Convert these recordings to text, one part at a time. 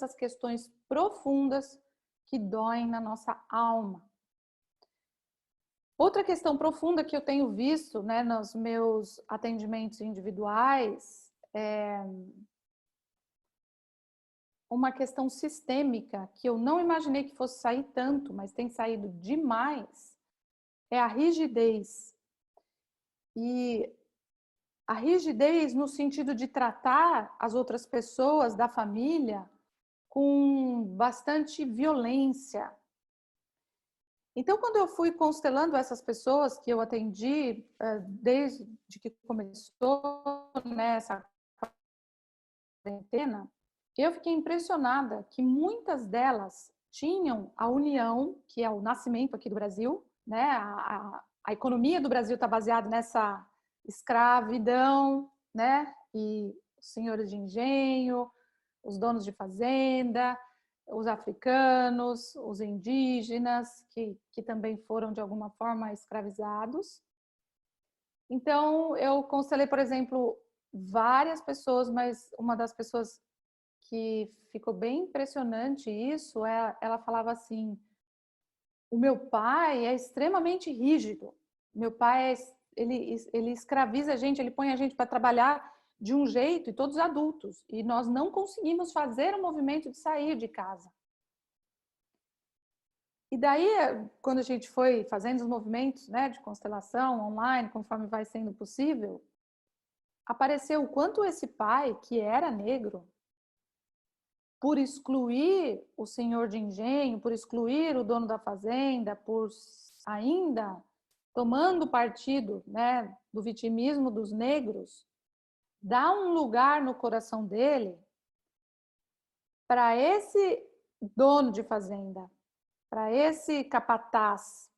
essas questões profundas que doem na nossa alma. Outra questão profunda que eu tenho visto, né, nos meus atendimentos individuais é uma questão sistêmica que eu não imaginei que fosse sair tanto, mas tem saído demais, é a rigidez. E a rigidez no sentido de tratar as outras pessoas da família com bastante violência. Então, quando eu fui constelando essas pessoas que eu atendi desde que começou, né, essa quarentena, eu fiquei impressionada que muitas delas tinham a união, que é o nascimento aqui do Brasil, né? A economia do Brasil está baseada nessa escravidão, né? E os senhores de engenho, os donos de fazenda, os africanos, os indígenas, que também foram de alguma forma escravizados. Então, eu constelei, por exemplo, várias pessoas, mas uma das pessoas que ficou bem impressionante isso, ela falava assim, o meu pai é extremamente rígido, meu pai, ele escraviza a gente, ele põe a gente para trabalhar de um jeito, e todos adultos, e nós não conseguimos fazer o movimento de sair de casa. E daí, quando a gente foi fazendo os movimentos, né, de constelação online, conforme vai sendo possível, apareceu o quanto esse pai, que era negro, por excluir o senhor de engenho, por excluir o dono da fazenda, por ainda tomando partido, né, do vitimismo dos negros, dá um lugar no coração dele para esse dono de fazenda, para esse capataz,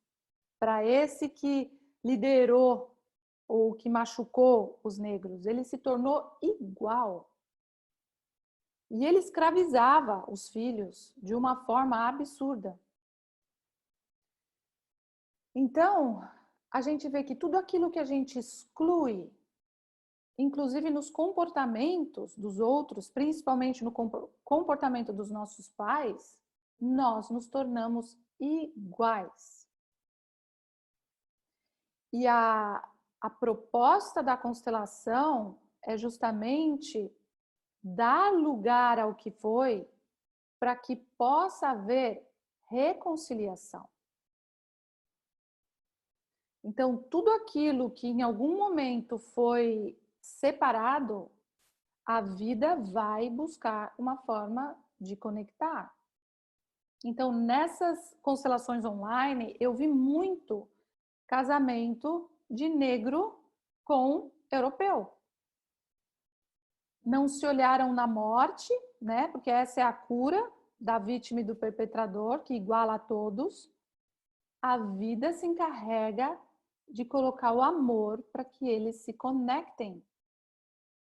para esse que liderou ou que machucou os negros. Ele se tornou igual. E ele escravizava os filhos de uma forma absurda. Então, a gente vê que tudo aquilo que a gente exclui, inclusive nos comportamentos dos outros, principalmente no comportamento dos nossos pais, nós nos tornamos iguais. E a proposta da constelação é justamente dar lugar ao que foi para que possa haver reconciliação. Então, tudo aquilo que em algum momento foi separado, a vida vai buscar uma forma de conectar. Então, nessas constelações online, eu vi muito casamento de negro com europeu. Não se olharam na morte, né? Porque essa é a cura da vítima e do perpetrador, que iguala a todos. A vida se encarrega de colocar o amor para que eles se conectem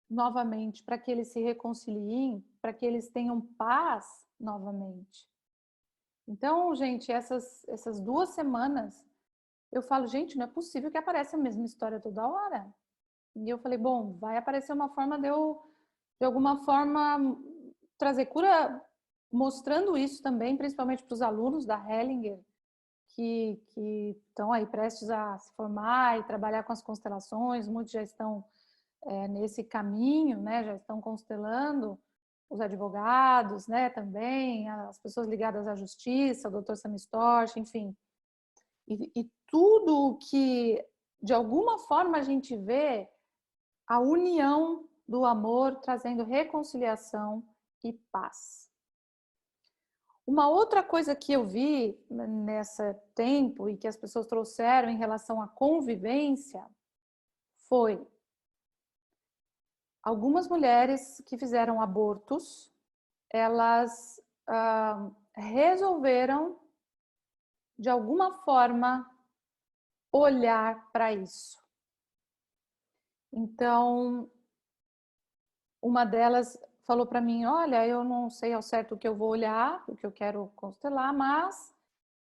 novamente, para que eles se reconciliem, para que eles tenham paz novamente. Então, gente, essas 2 semanas, eu falo, gente, não é possível que apareça a mesma história toda hora. E eu falei, bom, vai aparecer uma forma de eu, de alguma forma, trazer cura, mostrando isso também, principalmente para os alunos da Hellinger, que estão aí prestes a se formar e trabalhar com as constelações, muitos já estão nesse caminho, né, já estão constelando, os advogados, né, também, as pessoas ligadas à justiça, o Dr. Sami Storch, enfim. E tudo que, de alguma forma, a gente vê a união do amor trazendo reconciliação e paz. Uma outra coisa que eu vi nesse tempo e que as pessoas trouxeram em relação à convivência foi algumas mulheres que fizeram abortos, elas resolveram, de alguma forma, olhar para isso. Então, uma delas falou para mim, olha, eu não sei ao certo o que eu vou olhar, o que eu quero constelar, mas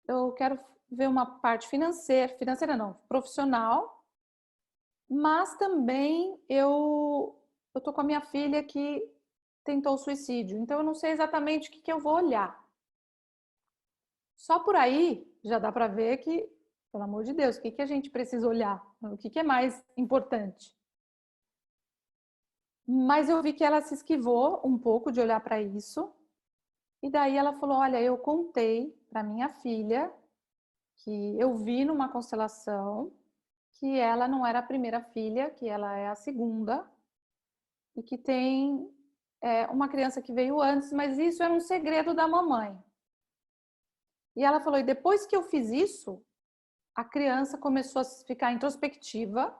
eu quero ver uma parte financeira não, profissional, mas também eu tô com a minha filha que tentou suicídio. Então, eu não sei exatamente o que eu vou olhar. Só por aí já dá para ver que, pelo amor de Deus, o que a gente precisa olhar? O que é mais importante? Mas eu vi que ela se esquivou um pouco de olhar para isso. E daí ela falou: olha, eu contei para minha filha que eu vi numa constelação que ela não era a primeira filha, que ela é a segunda, e que tem uma criança que veio antes, mas isso era um segredo da mamãe. E ela falou: e depois que eu fiz isso, a criança começou a ficar introspectiva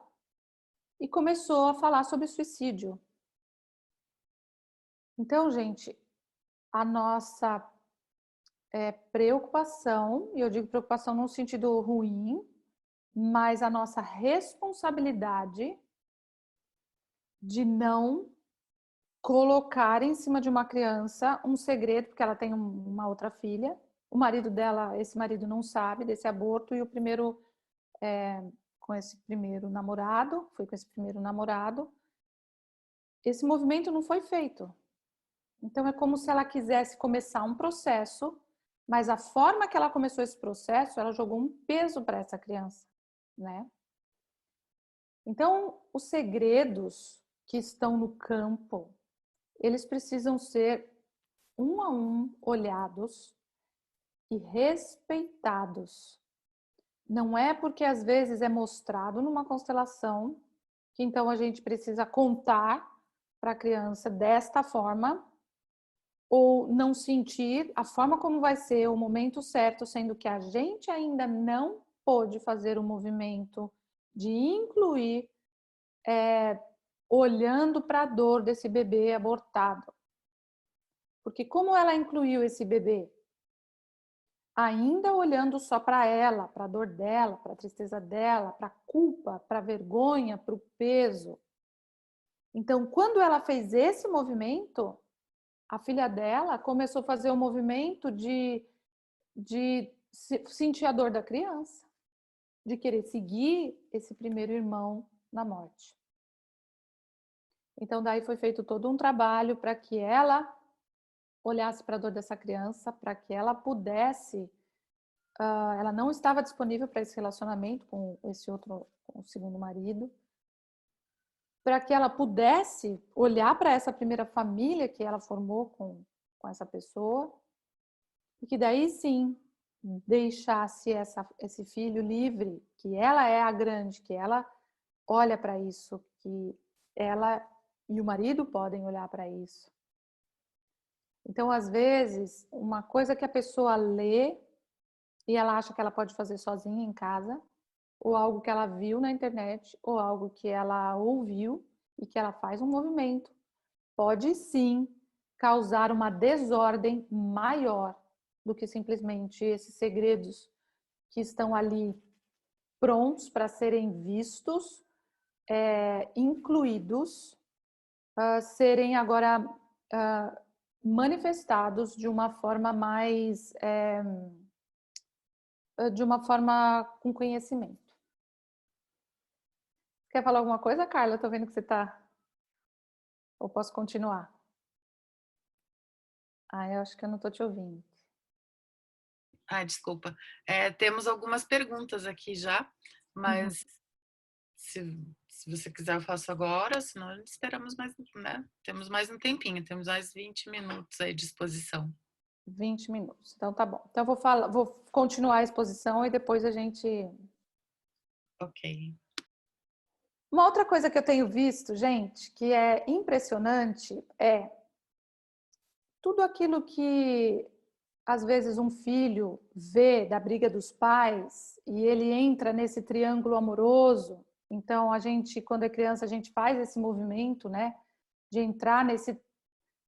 e começou a falar sobre suicídio. Então, gente, a nossa preocupação, e eu digo preocupação num sentido ruim, mas a nossa responsabilidade de não colocar em cima de uma criança um segredo, porque ela tem uma outra filha, o marido dela, esse marido não sabe desse aborto, e o primeiro, com esse primeiro namorado, foi com esse primeiro namorado, esse movimento não foi feito. Então é como se ela quisesse começar um processo, mas a forma que ela começou esse processo, ela jogou um peso para essa criança, né? Então, os segredos que estão no campo, eles precisam ser um a um olhados e respeitados. Não é porque às vezes é mostrado numa constelação que então a gente precisa contar para a criança desta forma ou não sentir a forma como vai ser o momento certo, sendo que a gente ainda não pôde fazer o movimento de incluir olhando para a dor desse bebê abortado. Porque como ela incluiu esse bebê? Ainda olhando só para ela, para a dor dela, para a tristeza dela, para a culpa, para a vergonha, para o peso. Então, quando ela fez esse movimento, a filha dela começou a fazer o movimento de sentir a dor da criança, de querer seguir esse primeiro irmão na morte. Então, daí foi feito todo um trabalho para que ela olhasse para a dor dessa criança, para que ela pudesse. Ela não estava disponível para esse relacionamento com esse outro, com o segundo marido, para que ela pudesse olhar para essa primeira família que ela formou com essa pessoa, e que daí sim deixasse esse filho livre, que ela é a grande, que ela olha para isso, que ela e o marido podem olhar para isso. Então, às vezes, uma coisa que a pessoa lê e ela acha que ela pode fazer sozinha em casa, ou algo que ela viu na internet, ou algo que ela ouviu e que ela faz um movimento, pode sim causar uma desordem maior do que simplesmente esses segredos que estão ali prontos para serem vistos, incluídos, serem agora manifestados de uma forma mais, de uma forma com conhecimento. Quer falar alguma coisa, Carla? Estou vendo que você está. Ou posso continuar? Eu acho que eu não estou te ouvindo. Desculpa. Temos algumas perguntas aqui já, mas se você quiser eu faço agora, senão esperamos mais, né? Temos mais um tempinho, temos mais 20 minutos aí de exposição. 20 minutos. Então tá bom. Então vou continuar a exposição e depois a gente. Ok. Uma outra coisa que eu tenho visto, gente, que é impressionante, é tudo aquilo que às vezes um filho vê da briga dos pais e ele entra nesse triângulo amoroso. Então a gente, quando é criança, a gente faz esse movimento, né, de entrar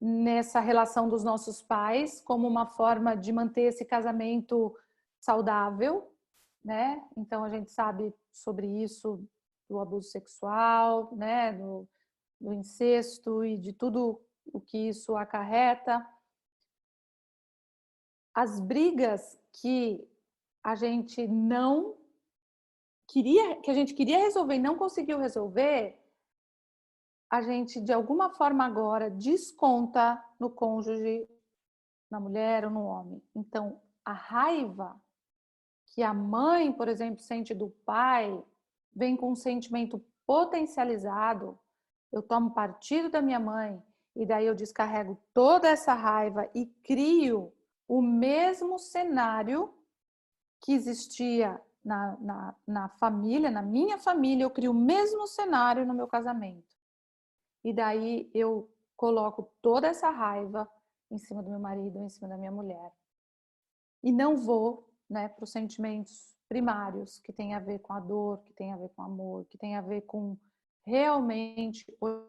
nessa relação dos nossos pais como uma forma de manter esse casamento saudável, né? Então a gente sabe sobre isso do abuso sexual, né, do incesto e de tudo o que isso acarreta. As brigas que a gente não queria, que a gente queria resolver e não conseguiu resolver, a gente, de alguma forma agora, desconta no cônjuge, na mulher ou no homem. Então, a raiva que a mãe, por exemplo, sente do pai, vem com um sentimento potencializado. Eu tomo partido da minha mãe e daí eu descarrego toda essa raiva e crio o mesmo cenário que existia na família, na minha família, eu crio o mesmo cenário no meu casamento. E daí eu coloco toda essa raiva em cima do meu marido, em cima da minha mulher. E não vou, né, para os sentimentos primários, que tem a ver com a dor, que tem a ver com o amor, que tem a ver com realmente olhar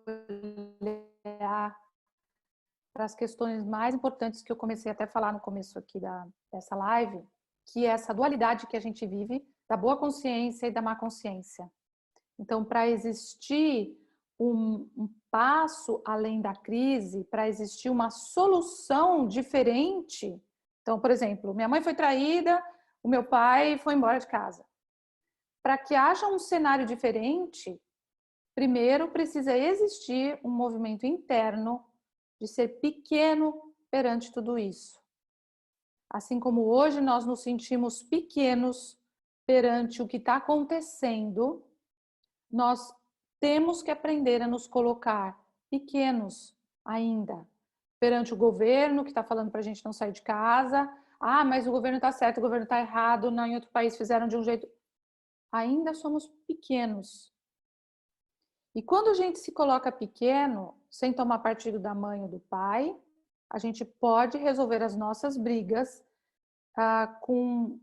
para as questões mais importantes que eu comecei até a falar no começo aqui dessa live, que é essa dualidade que a gente vive, da boa consciência e da má consciência. Então, para existir um passo além da crise, para existir uma solução diferente. Então, por exemplo, minha mãe foi traída, o meu pai foi embora de casa. Para que haja um cenário diferente, primeiro precisa existir um movimento interno de ser pequeno perante tudo isso. Assim como hoje nós nos sentimos pequenos perante o que está acontecendo, nós temos que aprender a nos colocar pequenos ainda perante o governo que está falando para a gente não sair de casa. Ah, mas o governo está certo, o governo está errado, em outro país fizeram de um jeito. Ainda somos pequenos. E quando a gente se coloca pequeno, sem tomar partido da mãe ou do pai, a gente pode resolver as nossas brigas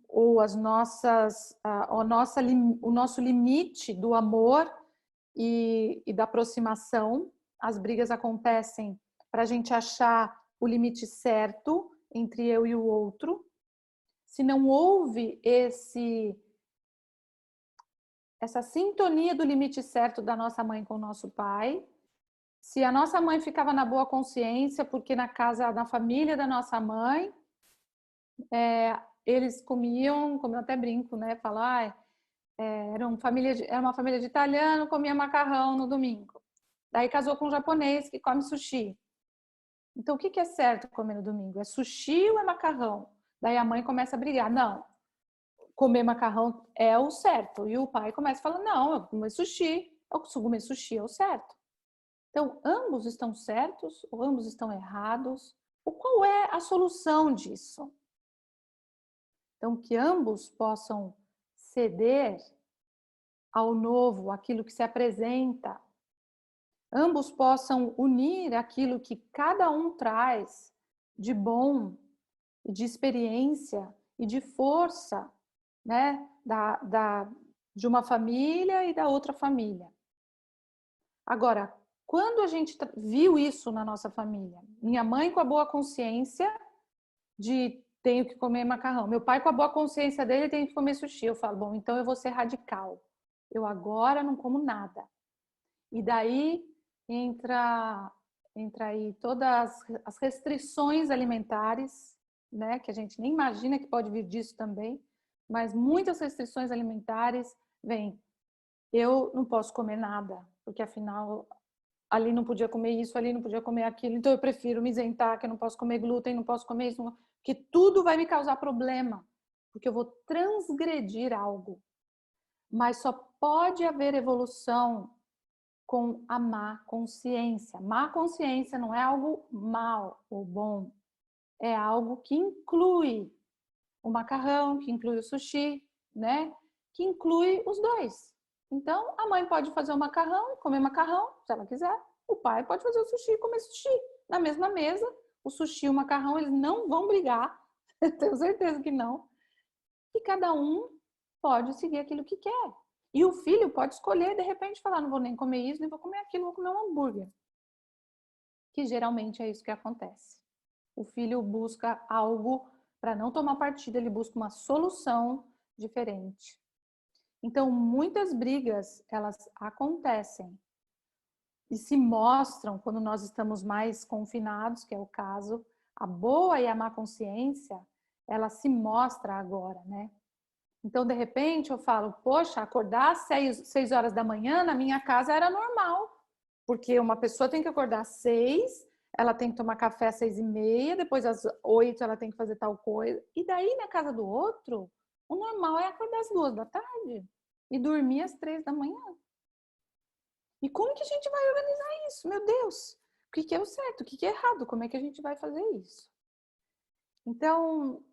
ou as nossas, o nosso limite do amor e da aproximação. As brigas acontecem para a gente achar o limite certo entre eu e o outro. Se não houve essa sintonia do limite certo da nossa mãe com o nosso pai, se a nossa mãe ficava na boa consciência, porque na família da nossa mãe, eles comiam, como eu até brinco, né? Falar, era uma família de italiano, comia macarrão no domingo. Daí casou com um japonês que come sushi. Então, o que é certo comer no domingo? É sushi ou é macarrão? Daí a mãe começa a brigar. Não, comer macarrão é o certo. E o pai começa a falar, não, eu comer sushi. Eu comer sushi é o certo. Então, ambos estão certos ou ambos estão errados? Ou qual é a solução disso? Então, que ambos possam ceder ao novo, aquilo que se apresenta. Ambos possam unir aquilo que cada um traz de bom, de experiência e de força, né? De uma família e da outra família. Agora, quando a gente viu isso na nossa família, minha mãe com a boa consciência de tenho que comer macarrão, meu pai com a boa consciência dele tem que comer sushi, eu falo, bom, então eu vou ser radical. Eu agora não como nada. E daí entra aí todas as restrições alimentares, né, que a gente nem imagina que pode vir disso também, mas muitas restrições alimentares vêm. Eu não posso comer nada, porque afinal ali não podia comer isso, ali não podia comer aquilo, então eu prefiro me isentar, que eu não posso comer glúten, não posso comer isso, porque tudo vai me causar problema, porque eu vou transgredir algo. Mas só pode haver evolução com a má consciência. Má consciência não é algo mal ou bom, é algo que inclui o macarrão, que inclui o sushi, né? Que inclui os dois. Então, a mãe pode fazer o macarrão, comer macarrão, se ela quiser. O pai pode fazer o sushi e comer sushi. Na mesma mesa, o sushi e o macarrão, eles não vão brigar. Tenho certeza que não. E cada um pode seguir aquilo que quer. E o filho pode escolher, de repente, falar, não vou nem comer isso, nem vou comer aquilo, vou comer um hambúrguer. Que geralmente é isso que acontece. O filho busca algo para não tomar partido, ele busca uma solução diferente. Então, muitas brigas, elas acontecem e se mostram quando nós estamos mais confinados, que é o caso. A boa e a má consciência, ela se mostra agora, né? Então, de repente, eu falo, poxa, acordar às 6 horas da manhã na minha casa era normal. Porque uma pessoa tem que acordar às 6, ela tem que tomar café às 6h30, depois às 8 ela tem que fazer tal coisa. E daí, na casa do outro, o normal é acordar às 2 da tarde e dormir às 3 da manhã. E como que a gente vai organizar isso? Meu Deus! O que é o certo? O que é errado? Como é que a gente vai fazer isso? Então,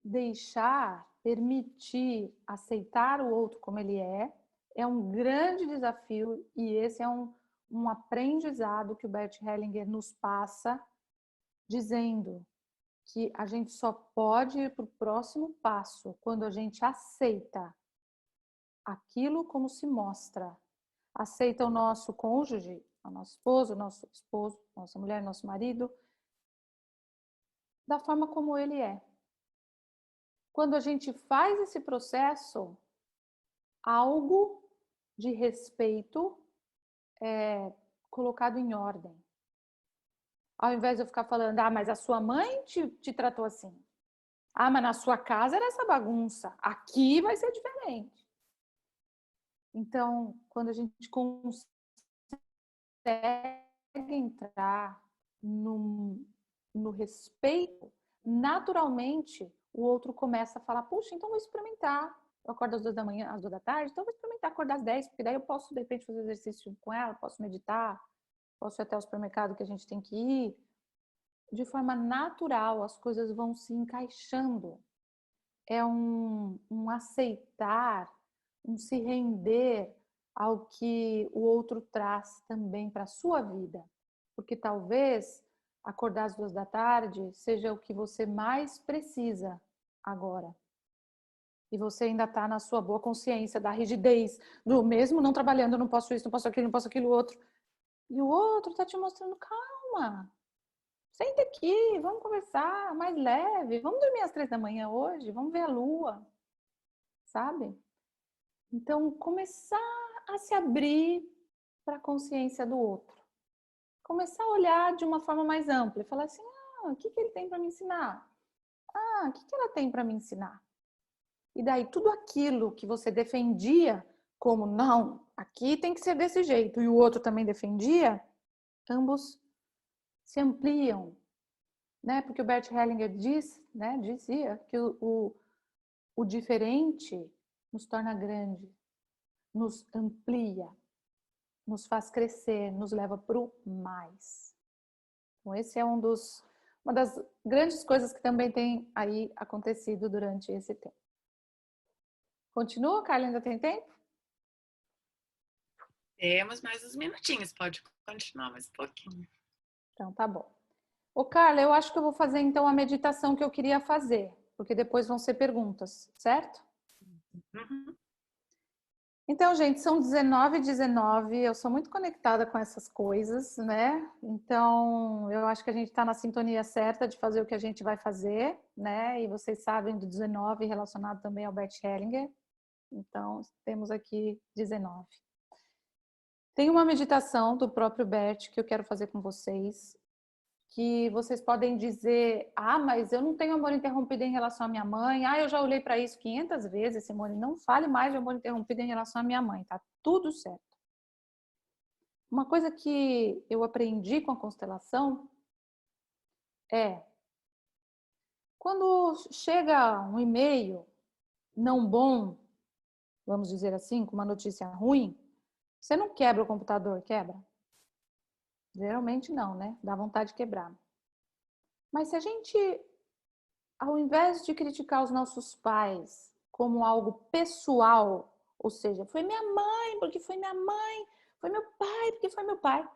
deixar, permitir, aceitar o outro como ele é um grande desafio e esse é um aprendizado que o Bert Hellinger nos passa, dizendo que a gente só pode ir para o próximo passo quando a gente aceita aquilo como se mostra. Aceita o nosso cônjuge, a nossa esposa, o nosso esposo, nossa mulher, nosso marido, da forma como ele é. Quando a gente faz esse processo, algo de respeito é colocado em ordem. Ao invés de eu ficar falando, mas a sua mãe te tratou assim. Mas na sua casa era essa bagunça. Aqui vai ser diferente. Então, quando a gente consegue entrar no respeito, naturalmente o outro começa a falar, puxa, então vou experimentar. Eu acordo às 2 da manhã, às 2 da tarde, então vou experimentar acordar às 10, porque daí eu posso, de repente, fazer exercício com ela, posso meditar, posso ir até o supermercado que a gente tem que ir. De forma natural, as coisas vão se encaixando. É um aceitar, um se render ao que o outro traz também para a sua vida. Porque talvez acordar às 2 da tarde seja o que você mais precisa agora. E você ainda está na sua boa consciência da rigidez, do mesmo não trabalhando, não posso isso, não posso aquilo, não posso aquilo outro. E o outro está te mostrando, calma, senta aqui, vamos conversar mais leve, vamos dormir às 3 da manhã hoje, vamos ver a lua, sabe? Então, começar a se abrir para a consciência do outro. Começar a olhar de uma forma mais ampla e falar assim, o que ele tem para me ensinar? O que ela tem para me ensinar? E daí, tudo aquilo que você defendia como, não, aqui tem que ser desse jeito, e o outro também defendia, ambos se ampliam, né? Porque o Bert Hellinger dizia que o diferente nos torna grande, nos amplia, nos faz crescer, nos leva para o mais. Então, esse é uma das grandes coisas que também tem aí acontecido durante esse tempo. Continua, Carla? Ainda tem tempo? Temos mais uns minutinhos, pode continuar mais um pouquinho. Então, tá bom. Ô, Carla, eu acho que eu vou fazer então a meditação que eu queria fazer, porque depois vão ser perguntas, certo? Uhum. Então, gente, são 19h19, eu sou muito conectada com essas coisas, né? Então, eu acho que a gente está na sintonia certa de fazer o que a gente vai fazer, né? E vocês sabem do 19 relacionado também ao Bert Hellinger. Então, temos aqui 19. Tem uma meditação do próprio Bert que eu quero fazer com vocês, que vocês podem dizer, mas eu não tenho amor interrompido em relação à minha mãe, eu já olhei para isso 500 vezes, Simone, não fale mais de amor interrompido em relação à minha mãe, tá tudo certo. Uma coisa que eu aprendi com a constelação é, quando chega um e-mail não bom, vamos dizer assim, com uma notícia ruim, você não quebra o computador, quebra? Geralmente não, né? Dá vontade de quebrar. Mas se a gente, ao invés de criticar os nossos pais como algo pessoal, ou seja, foi minha mãe, porque foi minha mãe, foi meu pai, porque foi meu pai.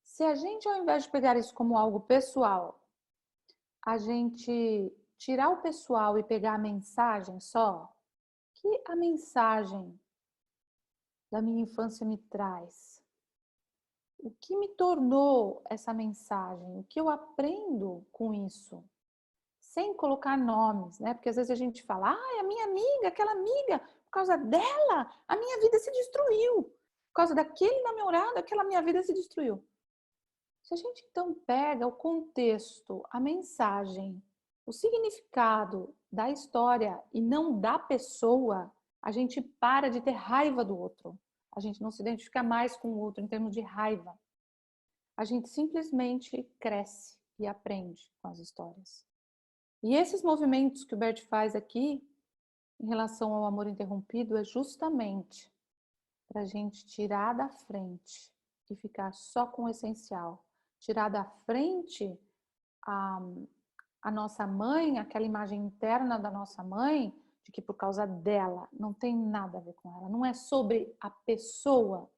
Se a gente, ao invés de pegar isso como algo pessoal, a gente tirar o pessoal e pegar a mensagem só, que a mensagem da minha infância me traz? O que me tornou essa mensagem? O que eu aprendo com isso? Sem colocar nomes, né? Porque às vezes a gente fala, a minha amiga, aquela amiga, por causa dela, a minha vida se destruiu. Por causa daquele namorado, aquela minha vida se destruiu. Se a gente então pega o contexto, a mensagem, o significado da história e não da pessoa, a gente para de ter raiva do outro. A gente não se identifica mais com o outro em termos de raiva. A gente simplesmente cresce e aprende com as histórias. E esses movimentos que o Bert faz aqui, em relação ao amor interrompido, é justamente para a gente tirar da frente e ficar só com o essencial. Tirar da frente a nossa mãe, aquela imagem interna da nossa mãe, de que por causa dela, não tem nada a ver com ela. Não é sobre a pessoa,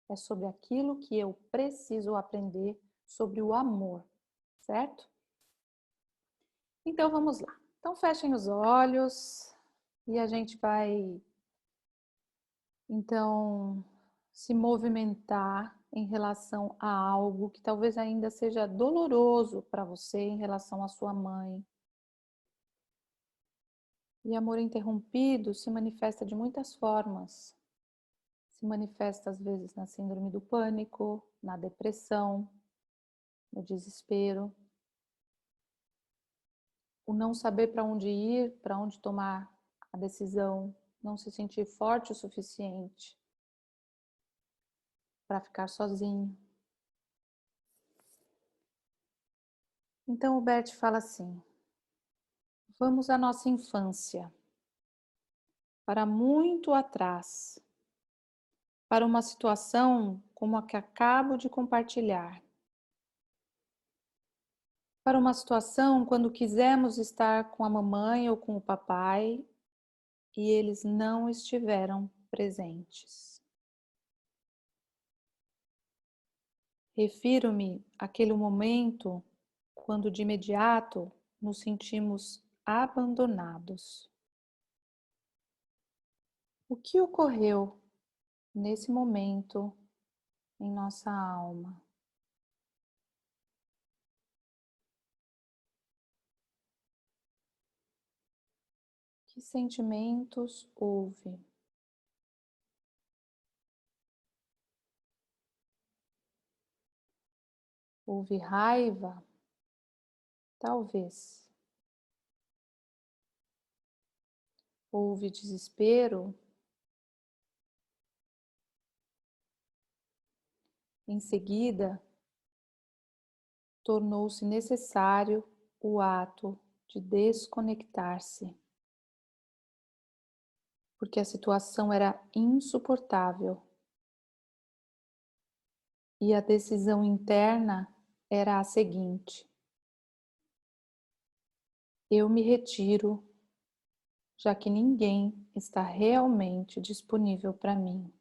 é sobre aquilo que eu preciso aprender sobre o amor, certo? Então vamos lá. Então fechem os olhos e a gente vai então se movimentar em relação a algo que talvez ainda seja doloroso para você em relação à sua mãe. E amor interrompido se manifesta de muitas formas. Se manifesta às vezes na síndrome do pânico, na depressão, no desespero. O não saber para onde ir, para onde tomar a decisão, não se sentir forte o suficiente para ficar sozinho. Então o Bert fala assim: vamos à nossa infância, para muito atrás, para uma situação como a que acabo de compartilhar. Para uma situação quando quisemos estar com a mamãe ou com o papai e eles não estiveram presentes. Refiro-me àquele momento quando de imediato nos sentimos abandonados. O que ocorreu nesse momento em nossa alma? Que sentimentos houve? Houve raiva? Talvez. Houve desespero? Em seguida, tornou-se necessário o ato de desconectar-se, porque a situação era insuportável e a decisão interna era a seguinte: eu me retiro, já que ninguém está realmente disponível para mim.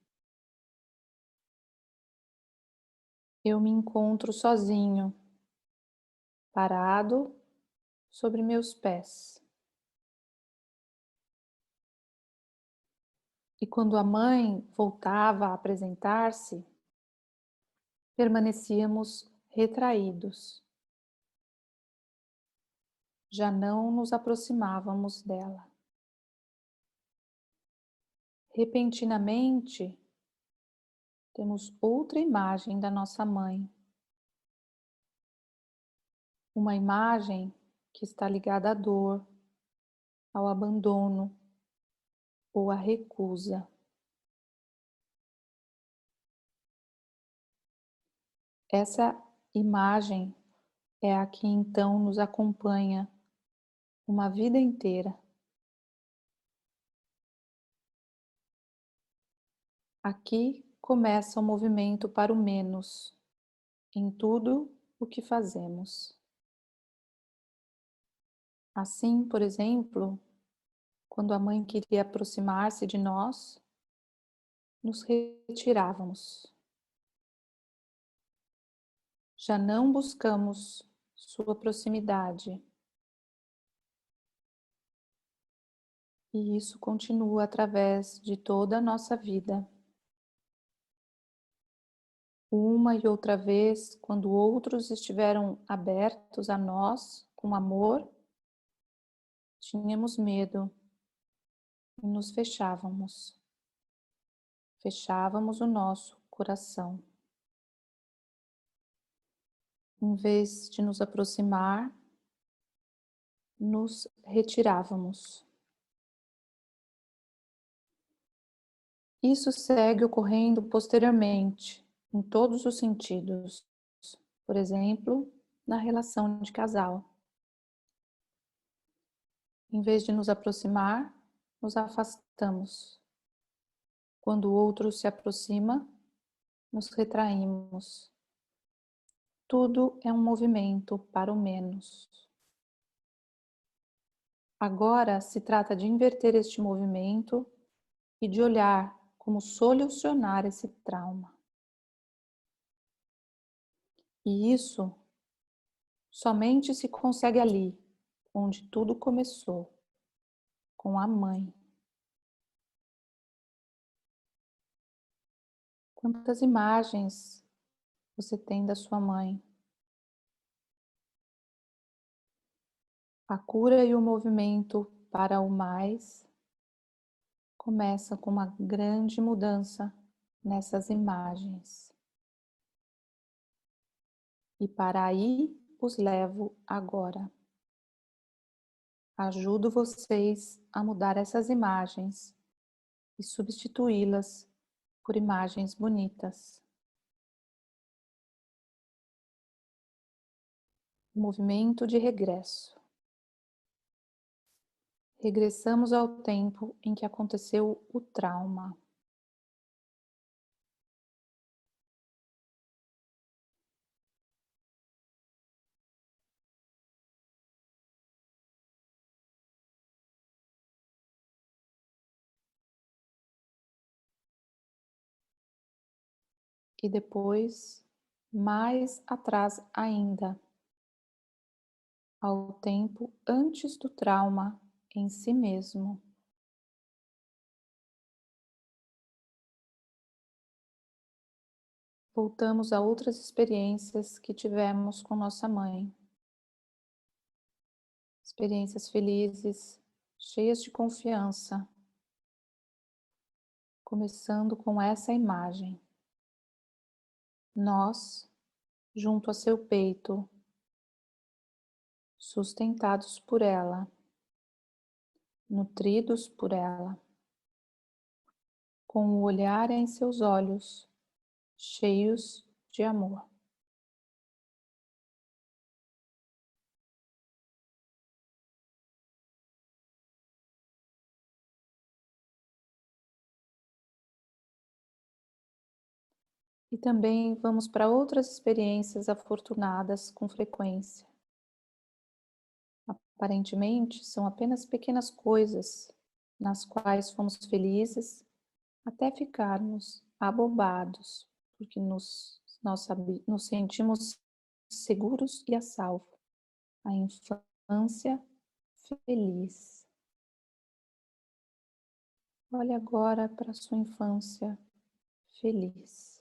Eu me encontro sozinho, parado sobre meus pés. E quando a mãe voltava a apresentar-se, permanecíamos retraídos. Já não nos aproximávamos dela. Repentinamente, temos outra imagem da nossa mãe. Uma imagem que está ligada à dor, ao abandono ou à recusa. Essa imagem é a que então nos acompanha uma vida inteira. Aqui começa o movimento para o menos em tudo o que fazemos. Assim, por exemplo, quando a mãe queria aproximar-se de nós, nos retirávamos. Já não buscamos sua proximidade. E isso continua através de toda a nossa vida. Uma e outra vez, quando outros estiveram abertos a nós com amor, tínhamos medo e nos fechávamos. Fechávamos o nosso coração. Em vez de nos aproximar, nos retirávamos. Isso segue ocorrendo posteriormente, em todos os sentidos. Por exemplo, na relação de casal. Em vez de nos aproximar, nos afastamos. Quando o outro se aproxima, nos retraímos. Tudo é um movimento para o menos. Agora se trata de inverter este movimento e de olhar como solucionar esse trauma. E isso somente se consegue ali, onde tudo começou, com a mãe. Quantas imagens você tem da sua mãe? A cura e o movimento para o mais começa com uma grande mudança nessas imagens. E para aí os levo agora. Ajudo vocês a mudar essas imagens e substituí-las por imagens bonitas. Movimento de regresso. Regressamos ao tempo em que aconteceu o trauma. E depois, mais atrás ainda, ao tempo antes do trauma em si mesmo. Voltamos a outras experiências que tivemos com nossa mãe. Experiências felizes, cheias de confiança. Começando com essa imagem. Nós, junto a seu peito, sustentados por ela, nutridos por ela, com o olhar em seus olhos, cheios de amor. E também vamos para outras experiências afortunadas com frequência. Aparentemente, são apenas pequenas coisas nas quais fomos felizes até ficarmos abobados, porque nos sentimos seguros e a salvo. A infância feliz. Olhe agora para a sua infância feliz.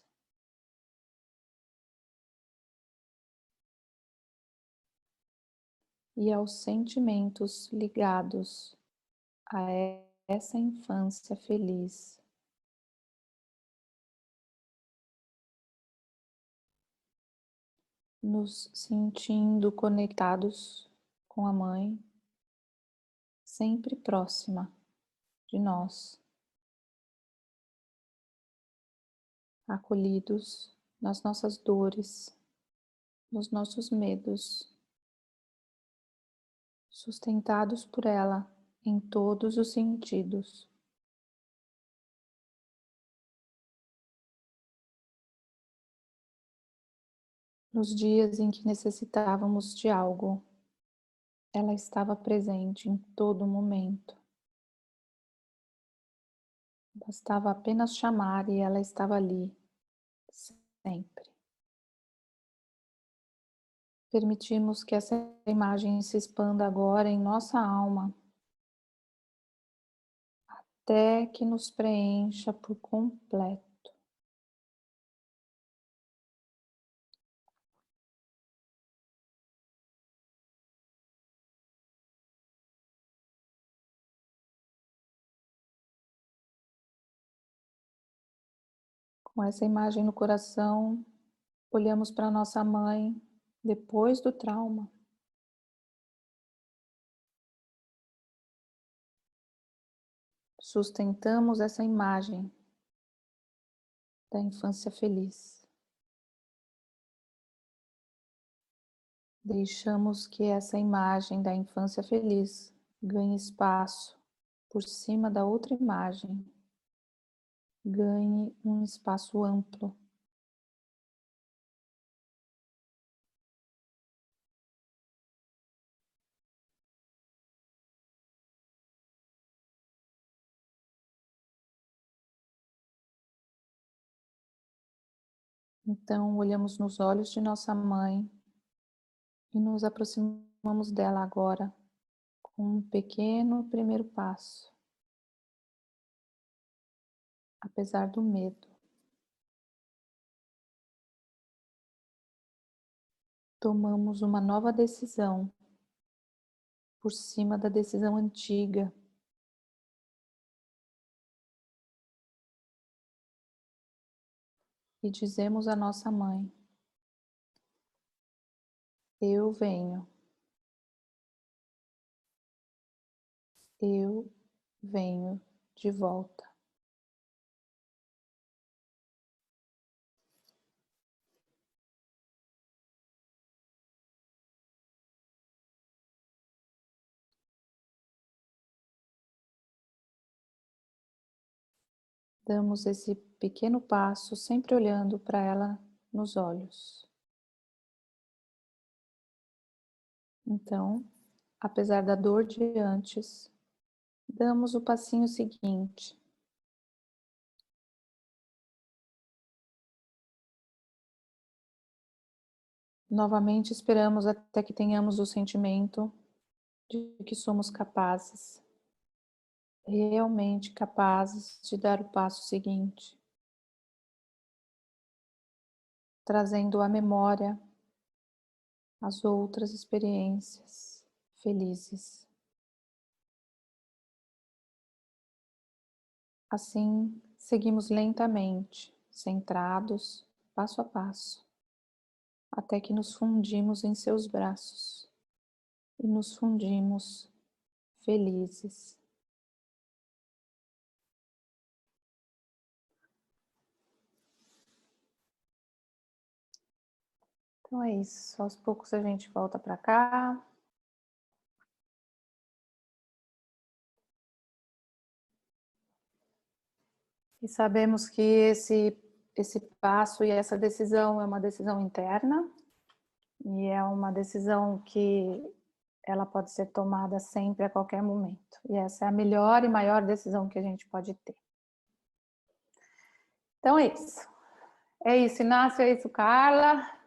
E aos sentimentos ligados a essa infância feliz. Nos sentindo conectados com a mãe, sempre próxima de nós, acolhidos nas nossas dores, nos nossos medos, sustentados por ela em todos os sentidos. Nos dias em que necessitávamos de algo, ela estava presente em todo momento. Bastava apenas chamar e ela estava ali, sempre. Permitimos que essa imagem se expanda agora em nossa alma, até que nos preencha por completo. Com essa imagem no coração, olhamos para nossa mãe depois do trauma. Sustentamos essa imagem da infância feliz. Deixamos que essa imagem da infância feliz ganhe espaço por cima da outra imagem, ganhe um espaço amplo. Então, olhamos nos olhos de nossa mãe e nos aproximamos dela agora com um pequeno primeiro passo, apesar do medo. Tomamos uma nova decisão por cima da decisão antiga. E dizemos à nossa mãe: eu venho. Eu venho de volta. Damos esse pequeno passo sempre olhando para ela nos olhos. Então, apesar da dor de antes, damos o passinho seguinte. Novamente esperamos até que tenhamos o sentimento de que somos capazes, realmente capazes de dar o passo seguinte, trazendo à memória as outras experiências felizes. Assim, seguimos lentamente, centrados, passo a passo, até que nos fundimos em seus braços e nos fundimos felizes. Então é isso, aos poucos a gente volta para cá. E sabemos que esse passo e essa decisão é uma decisão interna e é uma decisão que ela pode ser tomada sempre a qualquer momento. E essa é a melhor e maior decisão que a gente pode ter. Então é isso. É isso, Inácio, é isso, Carla.